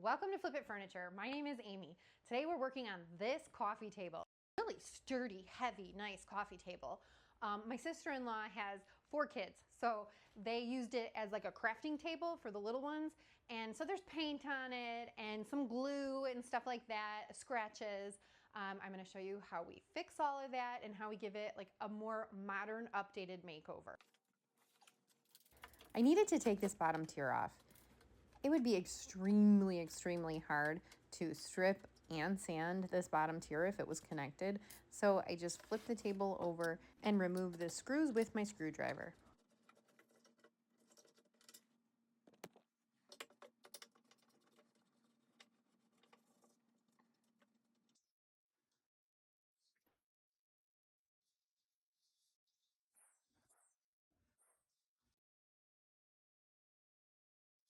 Welcome to Flip It Furniture. My name is Amy. Today we're working on this coffee table. Really sturdy, heavy, nice coffee table. My sister-in-law has 4 kids, so they used it as like a crafting table for the little ones. And so there's paint on it and some glue and stuff like that, scratches. I'm gonna show you how we fix all of that and how we give it like a more modern, updated makeover. I needed to take this bottom tier off. It would be extremely hard to strip and sand this bottom tier if it was connected. So I just flipped the table over and removed the screws with my screwdriver.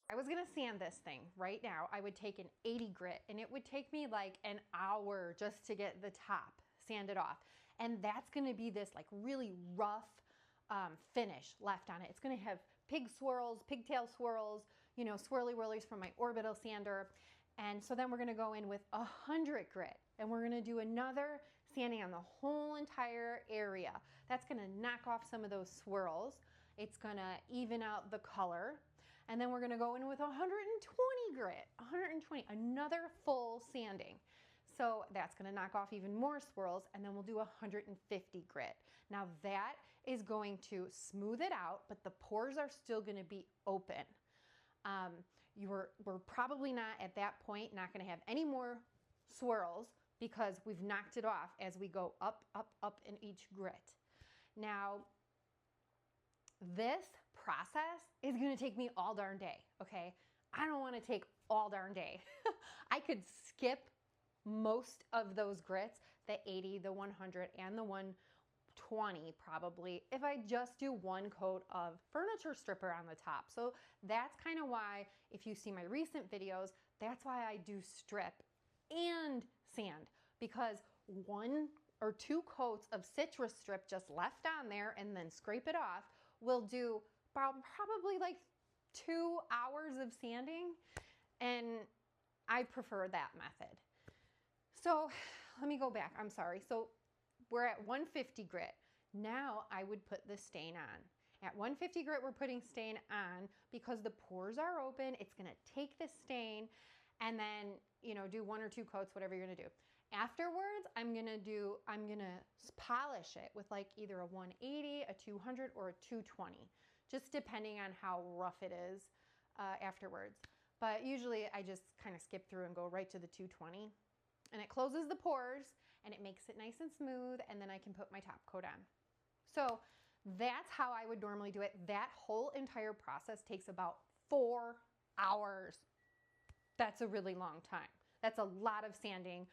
I was gonna sand this thing right now. I would take an 80 grit and it would take me like an hour just to get the top sanded off. And that's gonna be this like really rough finish left on it. It's gonna have pigtail swirls, you know, swirly whirlies from my Orbital Sander. And so then we're gonna go in with 100 grit and we're gonna do another sanding on the whole entire area. That's gonna knock off some of those swirls. It's gonna even out the color. And then we're gonna go in with 120 grit, 120, another full sanding. So that's gonna knock off even more swirls, and then we'll do 150 grit. Now that is going to smooth it out, but the pores are still gonna be open. We're probably not at that point, not gonna have any more swirls because we've knocked it off as we go up, up, up in each grit. Now, this process is gonna take me all darn day, okay? I don't wanna take all darn day. I could skip most of those grits, the 80, the 100, and the 120 probably, if I just do one coat of furniture stripper on the top. So that's kind of why, if you see my recent videos, that's why I do strip and sand, because 1 or 2 coats of Citristrip just left on there and then scrape it off will do probably like 2 hours of sanding, and I prefer that method. So let me go back, I'm sorry. So we're at 150 grit. Now I would put the stain on. At 150 grit, we're putting stain on because the pores are open. It's gonna take the stain and then, you know, do 1 or 2 coats, whatever you're gonna do. Afterwards, I'm gonna polish it with like either a 180, a 200, or a 220, just depending on how rough it is afterwards. But usually I just kind of skip through and go right to the 220. And it closes the pores and it makes it nice and smooth, and then I can put my top coat on. So that's how I would normally do it. That whole entire process takes about 4 hours. That's a really long time. That's a lot of sanding.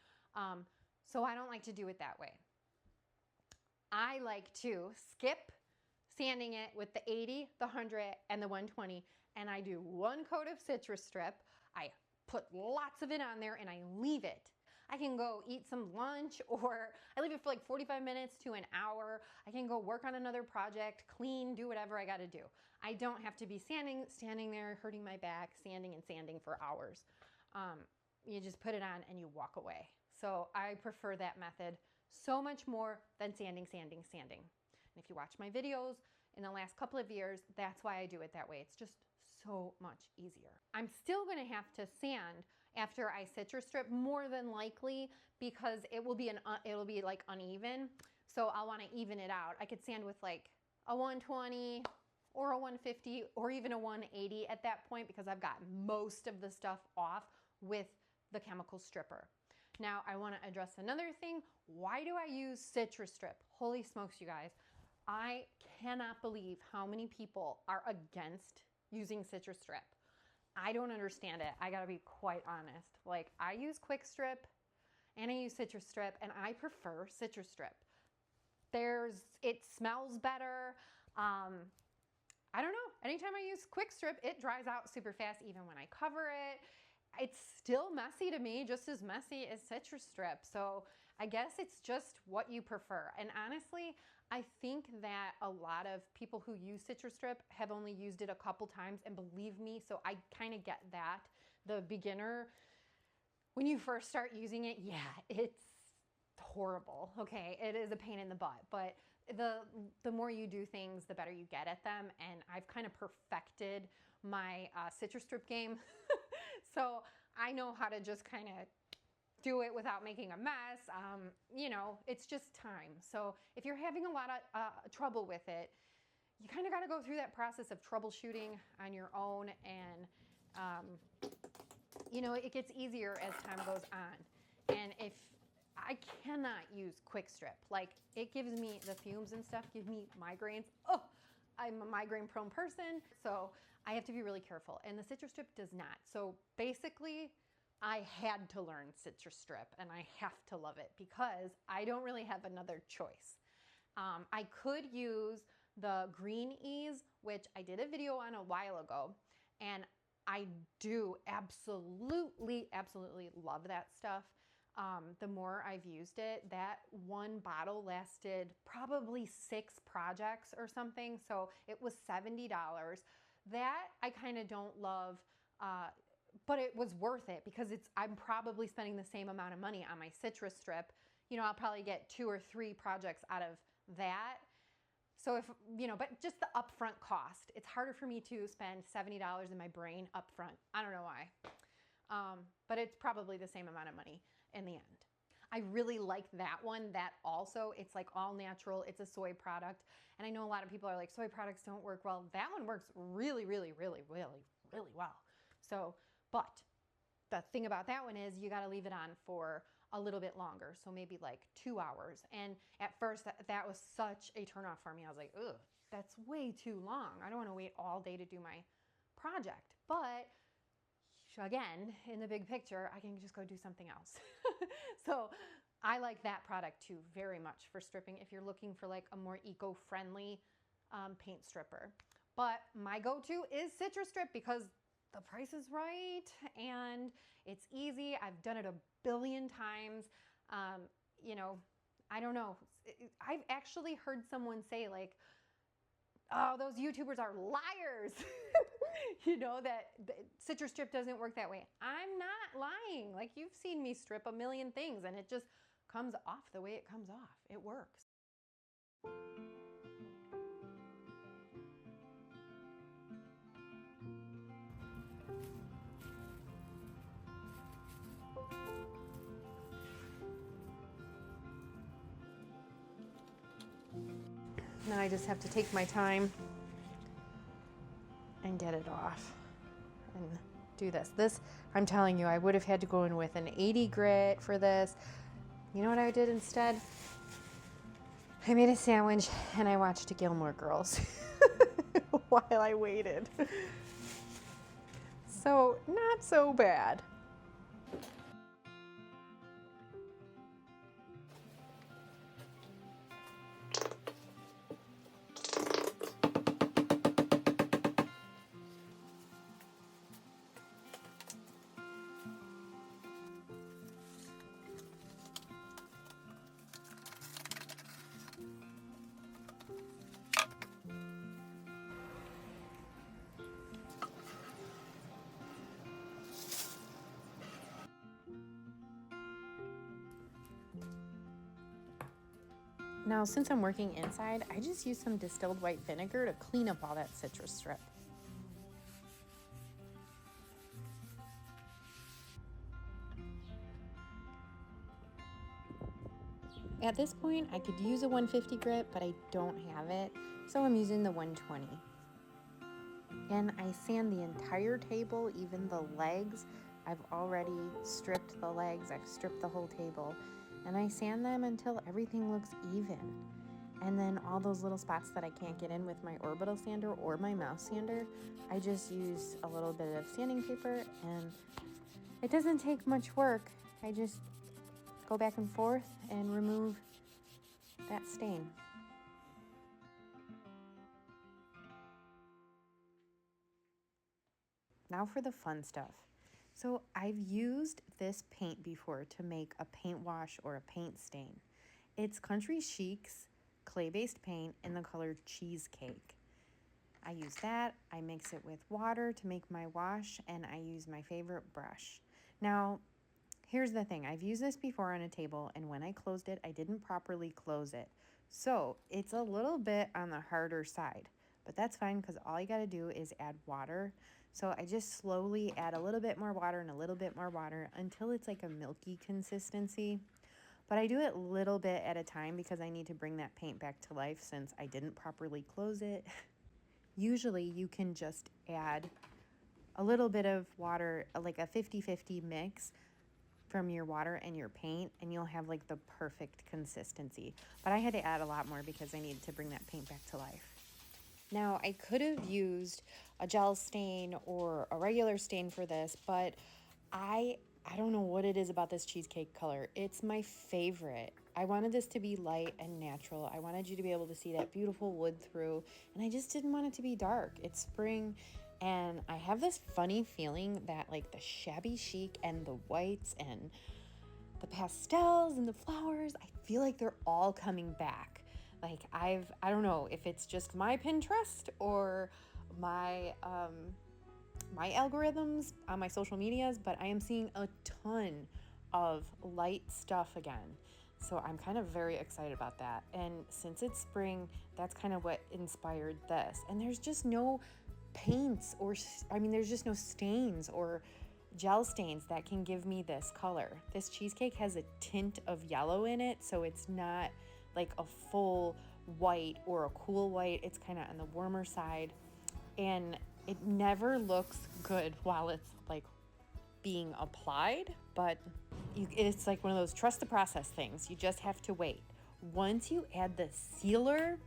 So I don't like to do it that way. I like to skip sanding it with the 80, the 100, and the 120, and I do 1 coat of Citristrip. I put lots of it on there and I leave it. I can go eat some lunch, or I leave it for like 45 minutes to an hour. I can go work on another project, clean, do whatever I gotta do. I don't have to be standing there hurting my back, sanding and sanding for hours. You just put it on and you walk away. So I prefer that method so much more than sanding. And if you watch my videos in the last couple of years, that's why I do it that way. It's just so much easier. I'm still gonna have to sand after I Citristrip, more than likely, because it will be like uneven. So I'll wanna even it out. I could sand with like a 120 or a 150 or even a 180 at that point, because I've got most of the stuff off with the chemical stripper. Now I wanna address another thing. Why do I use Citristrip? Holy smokes, you guys. I cannot believe how many people are against using Citristrip. I don't understand it. I gotta be quite honest. Like, I use Quick Strip and I use Citristrip, and I prefer Citristrip. It smells better. I don't know. Anytime I use Quick Strip, it dries out super fast, even when I cover it. It's still messy to me, just as messy as Citristrip. So I guess it's just what you prefer. And honestly, I think that a lot of people who use Citristrip have only used it a couple times, and believe me, so I kind of get that. The beginner when you first start using it, yeah, it's horrible. Okay, it is a pain in the butt, but the more you do things, the better you get at them. And I've kind of perfected my Citristrip game. So I know how to just kind of do it without making a mess. You know, it's just time. So if you're having a lot of trouble with it, you kind of got to go through that process of troubleshooting on your own. And, you know, it gets easier as time goes on. And if I cannot use quick strip, like it gives me the fumes and stuff, give me migraines. Oh, I'm a migraine prone person, so I have to be really careful. And the Citristrip does not. So basically, I had to learn Citristrip, and I have to love it because I don't really have another choice. I could use the Green Ease, which I did a video on a while ago, and I do absolutely love that stuff. The more I've used it, that one bottle lasted probably 6 projects or something, so it was $70. That I kind of don't love, but it was worth it because I'm probably spending the same amount of money on my Citristrip. You know, I'll probably get 2 or 3 projects out of that. So if, you know, but just the upfront cost, it's harder for me to spend $70 in my brain upfront. I don't know why, but it's probably the same amount of money in the end. I really like that one. That also, it's like all natural. It's a soy product. And I know a lot of people are like, soy products don't work well. That one works really well. So, but the thing about that one is you got to leave it on for a little bit longer. So maybe like 2 hours. And at first that was such a turnoff for me. I was like, ugh, that's way too long. I don't want to wait all day to do my project. But again, in the big picture, I can just go do something else. So I like that product too very much for stripping if you're looking for like a more eco-friendly paint stripper. But my go-to is Citristrip because the price is right and it's easy. I've done it a billion times. You know, I don't know. I've actually heard someone say like, oh, those YouTubers are liars. You know, that Citristrip doesn't work that way. I'm not lying. Like, you've seen me strip a million things and it just comes off the way it comes off. It works. Now I just have to take my time and get it off and do this. This, I'm telling you, I would have had to go in with an 80 grit for this. You know what I did instead? I made a sandwich and I watched Gilmore Girls while I waited. So, not so bad. Now, since I'm working inside, I just use some distilled white vinegar to clean up all that citrus strip. At this point, I could use a 150 grit, but I don't have it, so I'm using the 120. And I sand the entire table, even the legs. I've already stripped the legs, I've stripped the whole table. And I sand them until everything looks even. And then all those little spots that I can't get in with my Orbital Sander or my mouse sander, I just use a little bit of sanding paper, and it doesn't take much work. I just go back and forth and remove that stain. Now for the fun stuff. So I've used this paint before to make a paint wash or a paint stain. It's Country Chic's clay-based paint in the color Cheesecake. I use that, I mix it with water to make my wash, and I use my favorite brush. Now, Here's the thing. I've used this before on a table, and when I closed it, I didn't properly close it. So it's a little bit on the harder side, but that's fine because all you got to do is add water. So I just slowly add a little bit more water and a little bit more water until it's like a milky consistency. But I do it a little bit at a time because I need to bring that paint back to life since I didn't properly close it. Usually you can just add a little bit of water, like a 50-50 mix from your water and your paint, and you'll have like the perfect consistency. But I had to add a lot more because I needed to bring that paint back to life. Now, I could have used a gel stain or a regular stain for this, but I don't know what it is about this cheesecake color. It's my favorite. I wanted this to be light and natural. I wanted you to be able to see that beautiful wood through, and I just didn't want it to be dark. It's spring, and I have this funny feeling that like the shabby chic and the whites and the pastels and the flowers, I feel like they're all coming back. Like I don't know if it's just my Pinterest or my my algorithms on my social medias, but I am seeing a ton of light stuff again. So I'm kind of very excited about that. And since it's spring, that's kind of what inspired this. And there's just no paints or, there's just no stains or gel stains that can give me this color. This cheesecake has a tint of yellow in it, so it's not like a full white or a cool white. It's kind of on the warmer side. And it never looks good while it's like being applied, but it's like one of those trust the process things. You just have to wait. Once you add the sealer,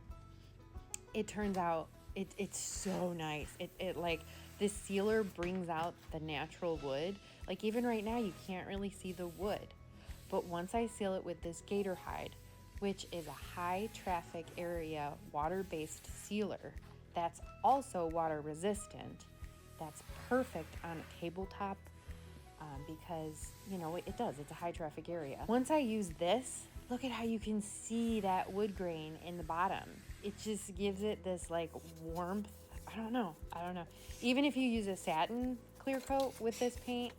it turns out it's so nice. It like this sealer brings out the natural wood. Like even right now, you can't really see the wood. But once I seal it with this gator hide, which is a high traffic area water-based sealer that's also water resistant, that's perfect on a tabletop because, you know, it does. It's a high traffic area. Once I use this, look at how you can see that wood grain in the bottom. It just gives it this like warmth. I don't know. Even if you use a satin clear coat with this paint,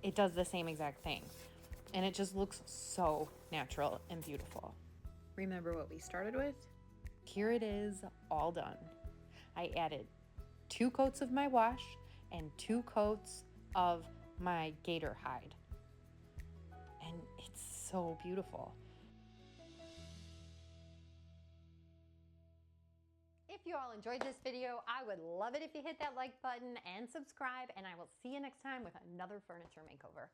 it does the same exact thing. And it just looks so natural and beautiful. Remember what we started with? Here it is, all done. I added 2 coats of my wash and 2 coats of my gator hide. And it's so beautiful. If you all enjoyed this video, I would love it if you hit that like button and subscribe, and I will see you next time with another furniture makeover.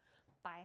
Bye.